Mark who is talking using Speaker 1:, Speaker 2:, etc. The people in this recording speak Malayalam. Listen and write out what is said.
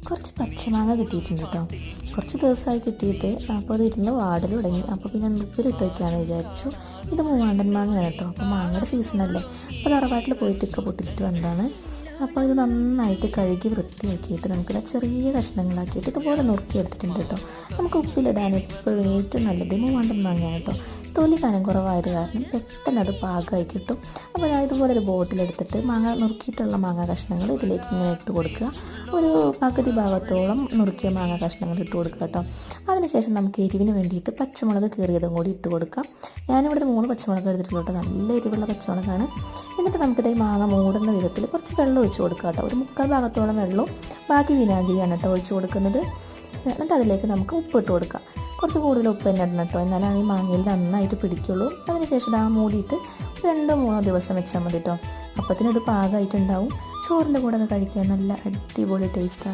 Speaker 1: കുറച്ച് പച്ചമാങ്ങ കിട്ടിയിട്ടുണ്ട് കേട്ടോ. കുറച്ച് ദിവസമായി കിട്ടിയിട്ട് അപ്പോൾ അത് ഇരുന്ന് വാടൽ തുടങ്ങി. അപ്പോൾ പിന്നെ ഉപ്പിലിട്ട് വയ്ക്കാമെന്ന് വിചാരിച്ചു. ഇത് മൂവാണ്ടൻ മാങ്ങയാണ് കേട്ടോ. അപ്പോൾ മാങ്ങയുടെ സീസണല്ലേ. അപ്പോൾ തറവാട്ടിൽ പോയിട്ട് പൊട്ടിച്ചിട്ട് വന്നതാണ്. അപ്പോൾ ഇത് നന്നായിട്ട് കഴുകി വൃത്തിയാക്കിയിട്ട് നമുക്ക് ചെറിയ കഷ്ണങ്ങളാക്കിയിട്ട് ഇതുപോലെ നുറുക്കിയെടുത്തിട്ടുണ്ട് കേട്ടോ. നമുക്ക് ഉപ്പിലിടാൻ എപ്പോഴും ഏറ്റവും നല്ലത് മൂവാണ്ടൻ മാങ്ങയാണ് കേട്ടോ. തൊലി കനം കുറവായത് കാരണം പെട്ടെന്ന് അത് പാകമായി കിട്ടും. അപ്പോൾ ഞാൻ ഇതുപോലെ ഒരു ബോട്ടിലെടുത്തിട്ട് നുറുക്കിയിട്ടുള്ള മാങ്ങ കഷ്ണങ്ങൾ ഇതിലേക്ക് ഇങ്ങനെ ഇട്ട് കൊടുക്കുക. ഒരു പകുതി ഭാഗത്തോളം നുറുക്കിയ മാങ്ങ കഷ്ണങ്ങൾ ഇട്ട് കൊടുക്കുക കേട്ടോ. അതിനുശേഷം നമുക്ക് എരിവിന് വേണ്ടിയിട്ട് പച്ചമുളക് കീറിയതും കൂടി ഇട്ട് കൊടുക്കാം. ഞാനിവിടെ 3 പച്ചമുളക് എടുത്തിട്ടുള്ളൂ കേട്ടോ. നല്ല എരിവുള്ള പച്ചമുളകാണ്. എന്നിട്ട് നമുക്കിത് മാങ്ങ മൂടുന്ന വിധത്തിൽ കുറച്ച് വെള്ളം ഒഴിച്ച് കൊടുക്കുക കേട്ടോ. ഒരു 3/4 ഭാഗത്തോളം വെള്ളവും ബാക്കി വിനാഗിരിയാണ് കേട്ടോ ഒഴിച്ച് കൊടുക്കുന്നത്. എന്നിട്ട് അതിലേക്ക് നമുക്ക് ഉപ്പിട്ട് കൊടുക്കാം. കുറച്ച് കൂടുതൽ ഉപ്പ് തന്നെ ഇടണം കേട്ടോ. എന്നാലാണ് ഈ മാങ്ങയിൽ നന്നായിട്ട് പിടിക്കുള്ളൂ. അതിനുശേഷം മൂടിയിട്ട് 2-3 ദിവസം വെച്ചാൽ മതി കേട്ടോ. അപ്പത്തിനത് പാകമായിട്ടുണ്ടാവും. ചോറിൻ്റെ കൂടെ ഒക്കെ കഴിക്കാൻ നല്ല അടിപൊളി ടേസ്റ്റാണ്.